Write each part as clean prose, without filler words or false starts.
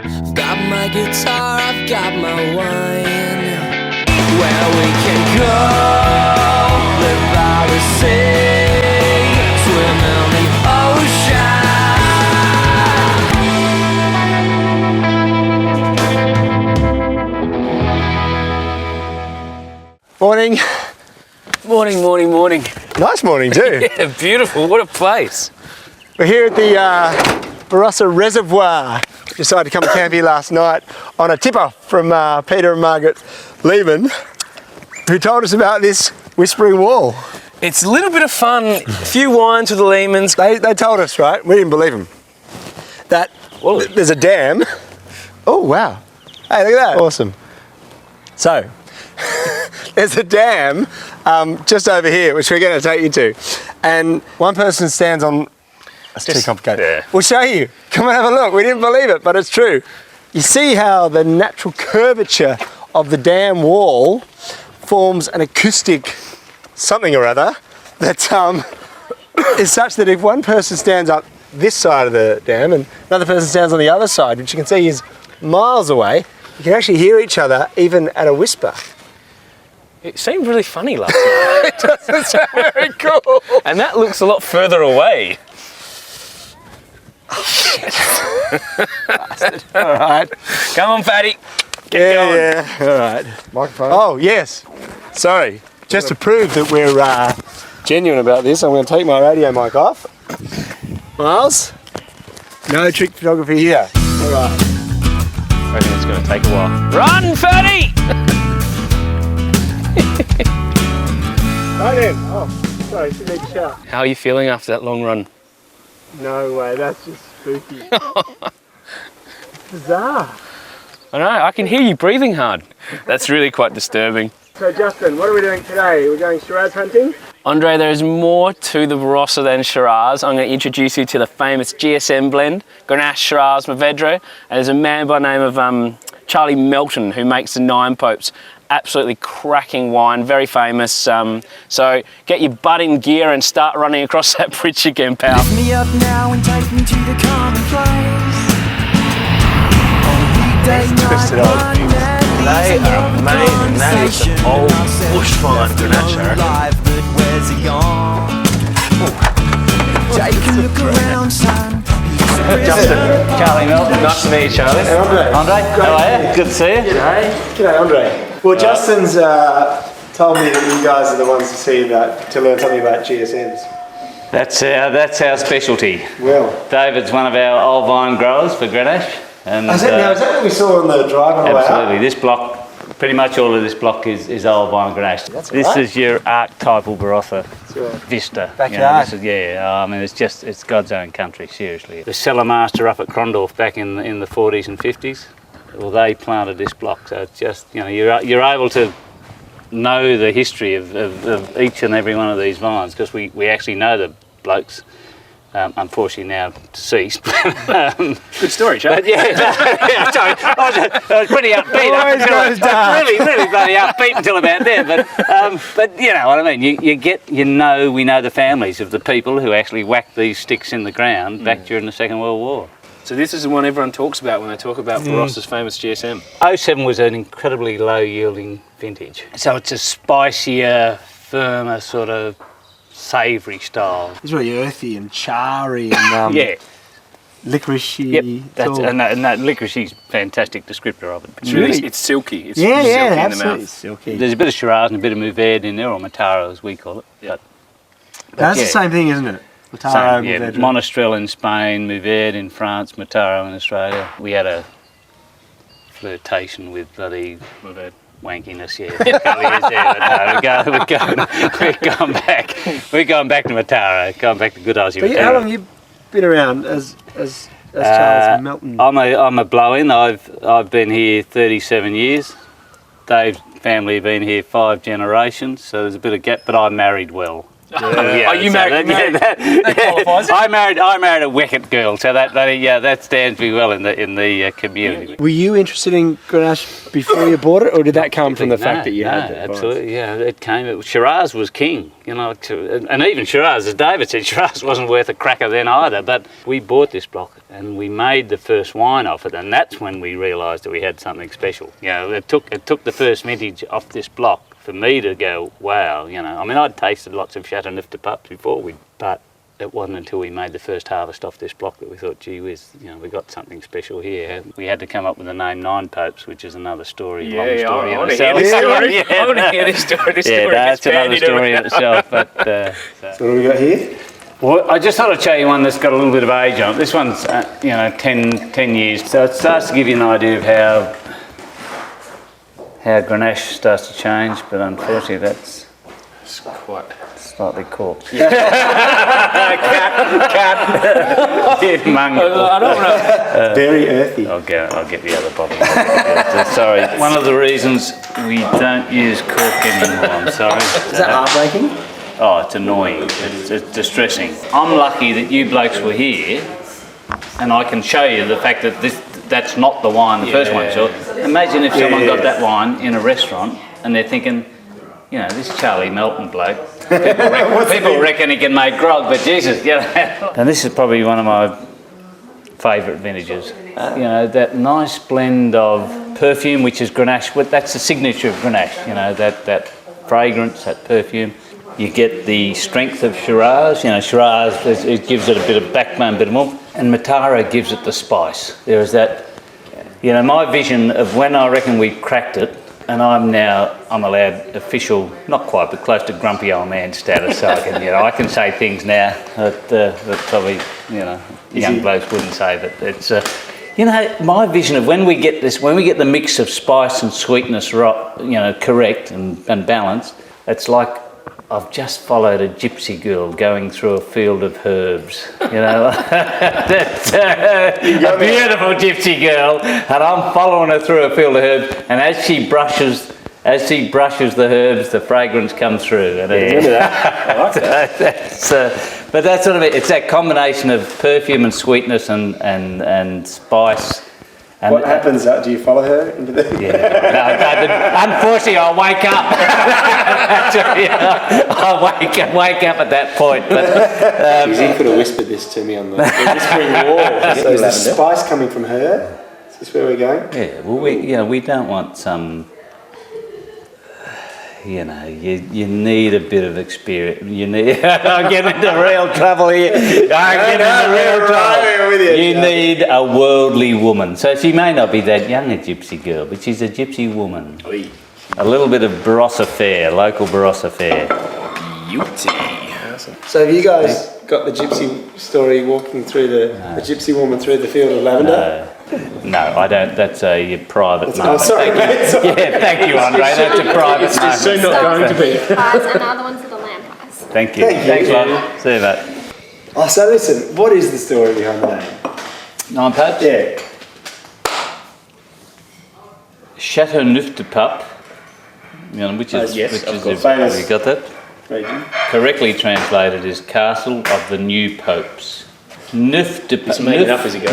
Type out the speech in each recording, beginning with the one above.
Got my guitar, I've got my wine. Where we can go, live by the sea, swim in the ocean. Morning. Morning. Nice morning too. Yeah, beautiful. What a place. We're here at the Barossa Reservoir. Decided to come camp here last night on a tip-off from Peter and Margaret Lehmann, who told us about this whispering wall. It's a little bit of fun. A few wines with the Lehmanns. They told us, right? We didn't believe them. That there's a dam. Oh wow! Hey, look at that! Awesome. So there's a dam just over here, which we're going to take you to, and one person stands on. That's too complicated. Yeah. We'll show you. Come and have a look. We didn't believe it, but it's true. You see how the natural curvature of the dam wall forms an acoustic something or other that is such that if one person stands up this side of the dam and another person stands on the other side, which you can see is miles away, you can actually hear each other even at a whisper. It seemed really funny last night. It doesn't sound very cool. And that looks a lot further away. All right. Come on, fatty. Get going. Yeah. All right. Microphone. Oh, yes. Sorry. Just to prove that we're genuine about this, I'm going to take my radio mic off. Miles, no trick photography here. All right. I reckon it's going to take a while. Run, fatty! Right then. Oh, sorry. Should need to shout. How are you feeling after that long run? No way. That's just spooky. Bizarre. I know, I can hear you breathing hard. That's really quite disturbing. So Justin, what are we doing today? We're going Shiraz hunting? Andre, there is more to the Barossa than Shiraz. I'm going to introduce you to the famous GSM blend, Grenache, Shiraz, Mourvedre, and there's a man by the name of Charlie Melton who makes the Nine Popes. Absolutely cracking wine, very famous. So get your butt in gear and start running across that bridge again, pal. Lift me up now and take me to the commonplace. Twisted old things. They are amazing. That is some old bushfire Grenache. Take a look around, son. Justin, Charlie Melton. Nice to meet you, Charlie. Hey, Andre. How are you? Good to see you. G'day, Andre. Well, Justin's told me that you guys are the ones to learn something about GSMs. That's our specialty. Well, David's one of our old vine growers for Grenache. And is that what we saw on the drive on the way up? absolutely. This block, pretty much all of this block is old vine Grenache. This right. is your archetypal Barossa Right. vista. Backyard. I mean, it's God's own country, seriously. The cellar master up at Crondorf back in the 40s and 50s, well, they planted this block. So it's just, you're able to know the history of each and every one of these vines because we actually know the blokes. Unfortunately now deceased. Good story, Charlie. But sorry, I was pretty upbeat. Really bloody upbeat until about there. But you know what I mean. We know the families of the people who actually whacked these sticks in the ground back during the Second World War. So this is the one everyone talks about when they talk about Barossa's famous GSM. 07 was an incredibly low yielding vintage. So it's a spicier, firmer sort of savoury style. It's really earthy and charry and licoricey. Yep, and that licoricey is a fantastic descriptor of it. It's really, it's silky. It's yeah, silky in the absolutely mouth. silky. There's a bit of Shiraz and a bit of Mourvedre in there, or Mataro as we call it. Yep. That's the same thing, isn't it? Mataro, Mourvedre. Monastrell in Spain, Mourvedre in France, Mataro in Australia. We had a flirtation with bloody Mourvedre. wankiness, yeah. We're going back to Mataro, going back to good Aussie But Mataro. how long have you been around as Charles Melton? I'm a blow-in. I've been here 37 years. Dave's family have been here 5 generations, so there's a bit of gap, but I married well. Oh, you married that qualifies it. I married a Wicket girl, so that stands me well in the community. Were you interested in Grenache before you bought it, or did that come from the fact that you had it? Absolutely, yeah. It came. Shiraz was king, you know, and even Shiraz, as David said, Shiraz wasn't worth a cracker then either. But we bought this block and we made the first wine off it, and that's when we realised that we had something special. You know, it took the first vintage off this block for me to go, wow, you know. I mean, I'd tasted lots of Chateau Neuf de Pape before, but it wasn't until we made the first harvest off this block that we thought, gee whiz, you know, we got something special here. We had to come up with the name Nine Popes, which is another story, long story. I want to hear this story. I want to hear this story. This story that's another story in itself. But, So what do we got here? well, I just thought I'd show you one that's got a little bit of age on it. This one's, 10 years. So it starts to give you an idea of how Grenache starts to change, but unfortunately that's Quite. slightly corked. I don't want to. Very earthy. I'll get the other bottle. Sorry. One of the reasons we don't use cork anymore, I'm sorry. Is that heartbreaking? Oh, it's annoying. It's distressing. I'm lucky that you blokes were here, and I can show you the fact that that's not the wine the first one saw. Imagine if someone got that wine in a restaurant and they're thinking, you know, this Charlie Melton bloke, people reckon he can make grog, but Jesus, you know. And this is probably one of my favourite vintages. You know, that nice blend of perfume, which is Grenache, that's the signature of Grenache, you know, that fragrance, that perfume. You get the strength of Shiraz, you know, Shiraz, it gives it a bit of backbone, a bit of warmth, and Matara gives it the spice. There is that, you know, my vision of when I reckon we cracked it, and I'm allowed official, not quite, but close to grumpy old man status, so I can say things now that probably, you know, young blokes wouldn't say, but it's, you know, my vision of when we get the mix of spice and sweetness, correct and balanced, it's like I've just followed a gypsy girl going through a field of herbs, you know. That's a beautiful gypsy girl, and I'm following her through a field of herbs, and as she brushes the herbs, the fragrance comes through. And Remember that? I like that. But that's sort of it. It's that combination of perfume and sweetness and spice. And what happens? Do you follow her into the? Yeah. Unfortunately, I'll wake up. I'll wake up at that point. But he could have whispered this to me on the whispering wall. So is the spice coming from her? Is this where we're going? Yeah. Well, we don't want some. You know, you need a bit of experience. You need. I'm getting into real trouble here. You need a worldly woman. So she may not be that young a gypsy girl, but she's a gypsy woman. Oi. A little bit of Barossa fare, local Barossa fare. Beauty. So have you guys got the gypsy story walking through the gypsy woman through the field of lavender? No, I don't. That's a private moment. Oh, sorry, mate. Yeah, thank you, Andre. That's a private moment. It's soon not going to be. Pies and other ones are the lamb pies. Thank you. Thanks, love. See you, mate. Oh, so listen, what is the story behind the name? Nine Popes? Yeah. Chateau Neuf de Pape, you know, which is famous. you got that? Region. Correctly translated is Castle of the New Popes. Neuf de Pape.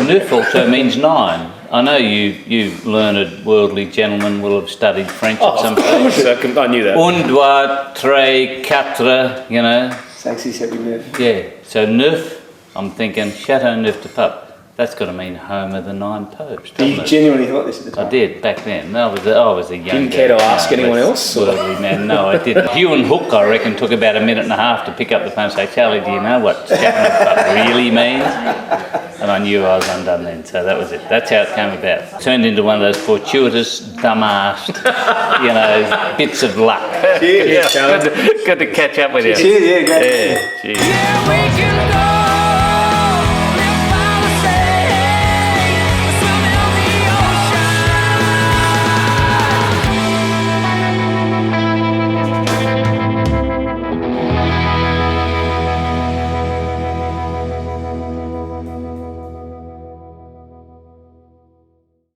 Neuf also means 9. I know you learned worldly gentlemen will have studied French at some point. I knew that. Un, deux, trois, quatre, you know. Sexy, said we neuf. Yeah, so Neuf, I'm thinking Chateau Neuf de Pape. That's got to mean home of the Nine Popes, doesn't You it? genuinely thought this at the time? I did, back then. I was a young Didn't care to ask anyone else? Worldly man. No, I didn't. Hugh and Hook, I reckon, took about a minute and a half to pick up the phone and say, Charlie, do you know what Chateau Neuf de Pape really means? And I knew I was undone then, so that was it. That's how it came about. Turned into one of those fortuitous, dumb-assed, bits of luck. Cheers, Good to catch up with you. Cheers, yeah, great. Yeah, cheers. Yeah, we can